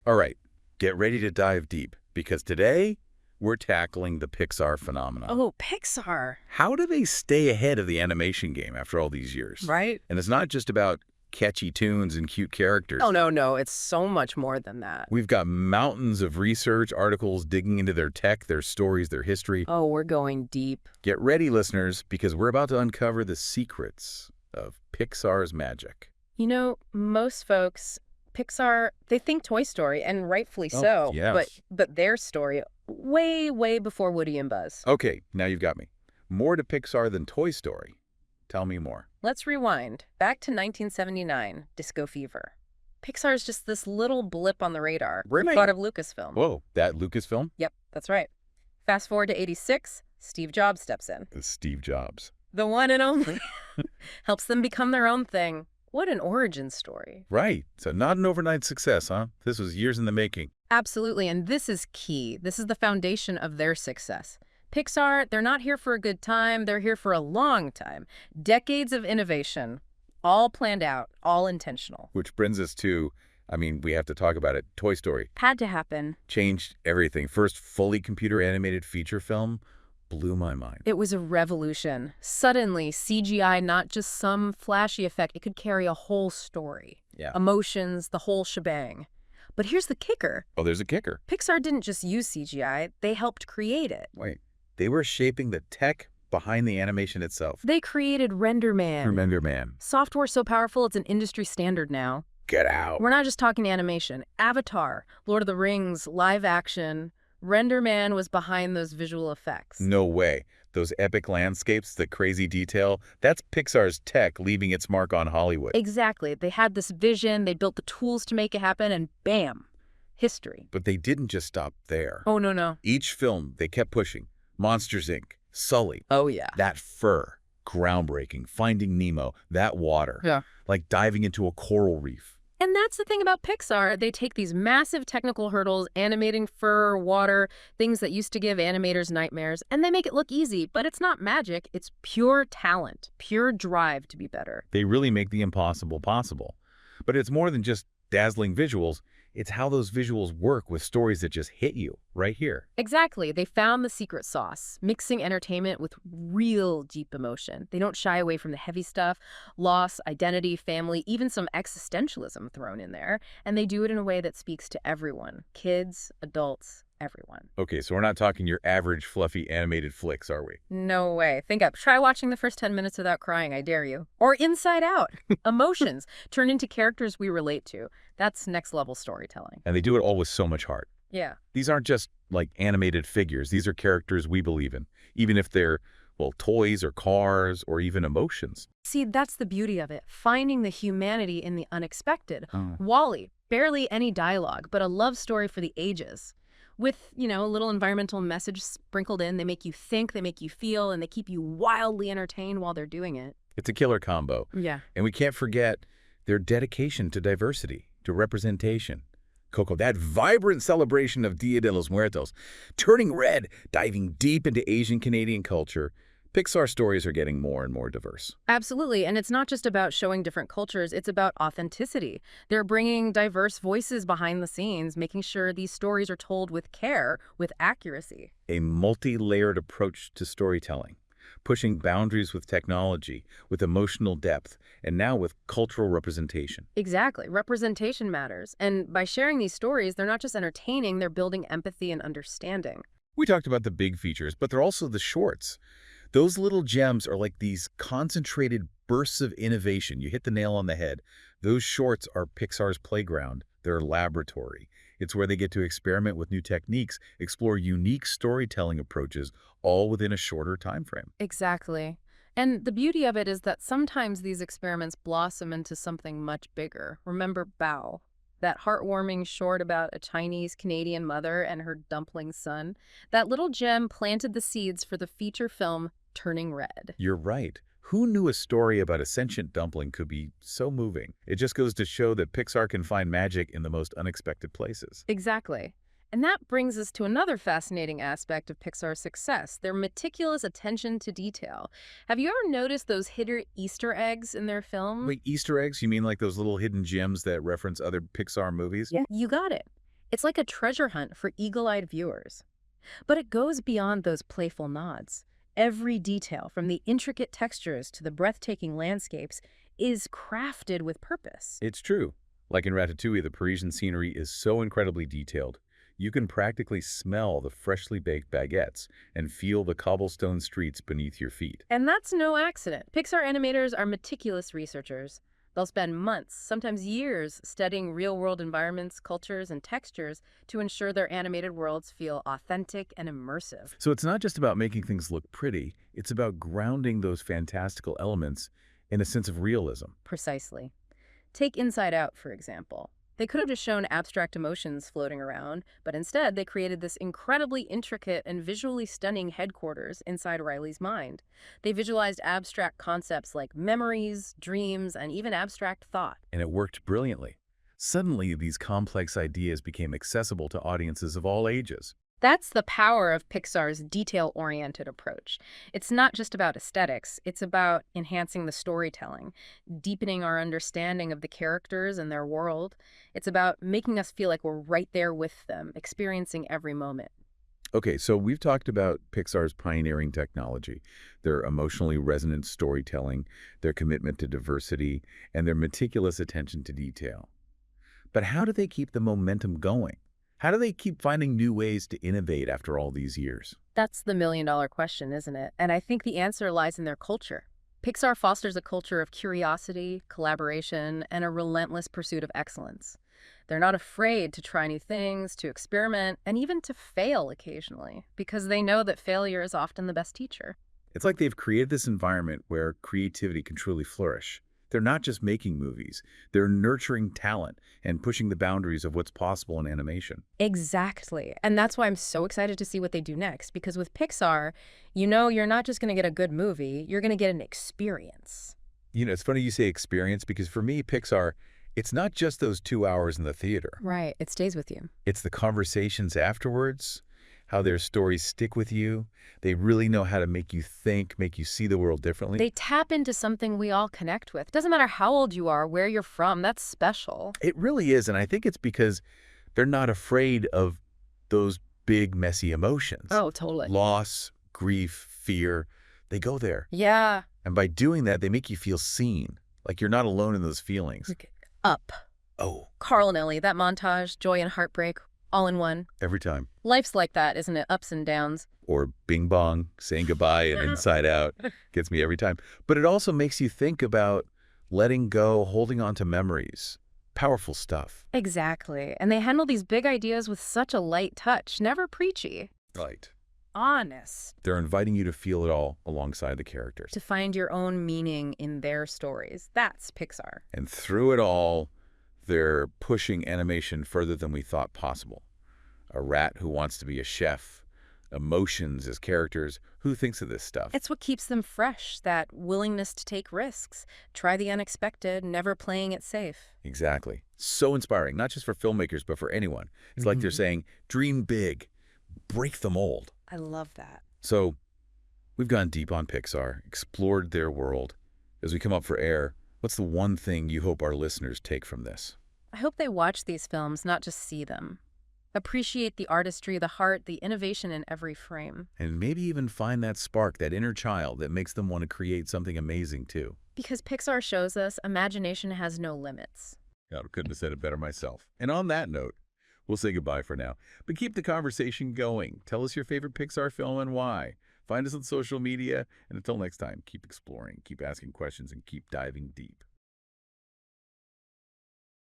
All right, get ready to dive deep because today we're tackling the Pixar phenomenon. Oh, Pixar, How do they stay ahead of the animation game after all these years? right? And it's not just about catchy tunes and cute characters. Oh, no, it's so much more than that. We've got mountains of research, articles digging into their tech, their stories, their history. Oh, we're going deep. Get ready, listeners, because we're about to uncover the secrets of Pixar's magic. You know, most folks, Pixar, they think Toy Story, and rightfully Oh, so. yes. But their story, way before Woody and Buzz. Okay, now you've got me. More to Pixar than Toy Story. Tell me more. Let's rewind. Back to 1979, Disco Fever. Pixar's just this little blip on the radar. Really? Thought of Lucasfilm. Whoa, that Lucasfilm? Yep, that's right. Fast forward to 86, Steve Jobs steps in. The Steve Jobs. The one and only. Helps them become their own thing. What an origin story. Right. So not an overnight success, huh? This was years in the making. Absolutely, and this is key. This is the foundation of their success. Pixar, they're not here for a good time, they're here for a long time. Decades of innovation, all planned out, all intentional. Which brings us to, we have to talk about it. Toy Story Had to happen. changed everything. First fully computer animated feature film blew my mind. It was a revolution. Suddenly, CGI, not just some flashy effect, it could carry a whole story. Yeah. Emotions, the whole shebang. But here's the kicker. Oh, there's a kicker. Pixar didn't just use CGI, they helped create it. Wait. They were shaping the tech behind the animation itself. They created RenderMan. Remember, man. Software so powerful it's an industry standard now. Get out. We're not just talking animation. Avatar, Lord of the Rings, live action. RenderMan was behind those visual effects. No way. Those epic landscapes, the crazy detail, that's Pixar's tech leaving its mark on Hollywood. Exactly. They had this vision, they built the tools to make it happen, and bam, history. But they didn't just stop there. Oh, no. Each film, they kept pushing. Monsters, Inc., Sully, Oh, yeah. that fur, groundbreaking. Finding Nemo, that water. Yeah. Like diving into a coral reef. And that's the thing about Pixar. They take these massive technical hurdles, animating fur, water, things that used to give animators nightmares, and they make it look easy. But it's not magic. It's pure talent, pure drive to be better. They really make the impossible possible. But it's more than just dazzling visuals. It's how those visuals work with stories that just hit you right here. Exactly. They found the secret sauce, mixing entertainment with real deep emotion. They don't shy away from the heavy stuff, loss, identity, family, even some existentialism thrown in there. And they do it in a way that speaks to everyone, kids, adults, everyone. Okay, so we're not talking your average fluffy animated flicks, are we? No way. Think up. Try watching the first 10 minutes without crying, I dare you. Or Inside Out. Emotions turn into characters we relate to. That's next level storytelling. And they do it all with so much heart. Yeah. These aren't just like animated figures. These are characters we believe in, even if they're, well, toys or cars or even emotions. See, that's the beauty of it. Finding the humanity in the unexpected. Oh. Wall-E, barely any dialogue, but a love story for the ages. With, a little environmental message sprinkled in. They make you think, they make you feel, and they keep you wildly entertained while they're doing it. It's a killer combo. Yeah. And we can't forget their dedication to diversity, to representation. Coco, that vibrant celebration of Dia de los Muertos. Turning Red, diving deep into Asian Canadian culture. Pixar stories are getting more and more diverse. Absolutely. And it's not just about showing different cultures, it's about authenticity. They're bringing diverse voices behind the scenes, making sure these stories are told with care, with accuracy. A multi-layered approach to storytelling, pushing boundaries with technology, with emotional depth, and now with cultural representation. Exactly. Representation matters. And by sharing these stories, they're not just entertaining, they're building empathy and understanding. We talked about the big features, but they're also the shorts. Those little gems are like these concentrated bursts of innovation. You hit the nail on the head. Those shorts are Pixar's playground, their laboratory. It's where they get to experiment with new techniques, explore unique storytelling approaches, all within a shorter time frame. Exactly. And the beauty of it is that sometimes these experiments blossom into something much bigger. Remember Bao, that heartwarming short about a Chinese-Canadian mother and her dumpling son? That little gem planted the seeds for the feature film Turning Red. You're right. Who knew a story about a sentient dumpling could be so moving? It just goes to show that Pixar can find magic in the most unexpected places. Exactly. And that brings us to another fascinating aspect of Pixar's success, their meticulous attention to detail. Have you ever noticed those hidden Easter eggs in their film? Wait, Easter eggs? You mean like those little hidden gems that reference other Pixar movies? Yeah. You got it. It's like a treasure hunt for eagle-eyed viewers. But it goes beyond those playful nods. Every detail, from the intricate textures to the breathtaking landscapes, is crafted with purpose. It's true. Like in Ratatouille, the Parisian scenery is so incredibly detailed. You can practically smell the freshly baked baguettes and feel the cobblestone streets beneath your feet. And that's no accident. Pixar animators are meticulous researchers. They'll spend months, sometimes years, studying real-world environments, cultures, and textures to ensure their animated worlds feel authentic and immersive. So it's not just about making things look pretty, it's about grounding those fantastical elements in a sense of realism. Precisely. Take Inside Out, for example. They could have just shown abstract emotions floating around, but instead they created this incredibly intricate and visually stunning headquarters inside Riley's mind. They visualized abstract concepts like memories, dreams, and even abstract thought. And it worked brilliantly. Suddenly, these complex ideas became accessible to audiences of all ages. That's the power of Pixar's detail-oriented approach. It's not just about aesthetics, it's about enhancing the storytelling, deepening our understanding of the characters and their world. It's about making us feel like we're right there with them, experiencing every moment. Okay, so we've talked about Pixar's pioneering technology, their emotionally resonant storytelling, their commitment to diversity, and their meticulous attention to detail. But how do they keep the momentum going? How do they keep finding new ways to innovate after all these years? That's the million-dollar question, isn't it? And I think the answer lies in their culture. Pixar fosters a culture of curiosity, collaboration, and a relentless pursuit of excellence. They're not afraid to try new things, to experiment, and even to fail occasionally, because they know that failure is often the best teacher. It's like they've created this environment where creativity can truly flourish. They're not just making movies, they're nurturing talent and pushing the boundaries of what's possible in animation. Exactly. And that's why I'm so excited to see what they do next, because with Pixar, you know you're not just going to get a good movie, you're going to get an experience. You know, it's funny you say experience because for me, Pixar, it's not just those 2 hours in the theater. Right. It stays with you. It's the conversations afterwards, how their stories stick with you. They really know how to make you think, make you see the world differently. They tap into something we all connect with. Doesn't matter how old you are, where you're from, that's special. It really is, and I think it's because they're not afraid of those big, messy emotions. Oh, totally. Loss, grief, fear, they go there. Yeah. And by doing that, they make you feel seen, like you're not alone in those feelings. Okay. Up. Oh, Carl and Ellie, that montage, joy and heartbreak, all in one. every time. Life's like that, isn't it? Ups and downs. Or Bing Bong, saying goodbye and Inside Out gets me every time. But it also makes you think about letting go, holding on to memories. Powerful stuff. Exactly. And they handle these big ideas with such a light touch, never preachy. Right. Honest. They're inviting you to feel it all alongside the characters. To find your own meaning in their stories. That's Pixar. And through it all, they're pushing animation further than we thought possible. A rat who wants to be a chef, emotions as characters. Who thinks of this stuff? It's what keeps them fresh, that willingness to take risks, try the unexpected, never playing it safe. Exactly. So inspiring, not just for filmmakers, but for anyone. It's like they're saying, dream big, break the mold. I love that. So we've gone deep on Pixar, explored their world. As we come up for air, what's the one thing you hope our listeners take from this? I hope they watch these films, not just see them. Appreciate the artistry, the heart, the innovation in every frame. And maybe even find that spark, that inner child that makes them want to create something amazing too. Because Pixar shows us imagination has no limits. I couldn't have said it better myself. And on that note, we'll say goodbye for now. But keep the conversation going. Tell us your favorite Pixar film and why. Find us on social media. And until next time, keep exploring, keep asking questions, and keep diving deep.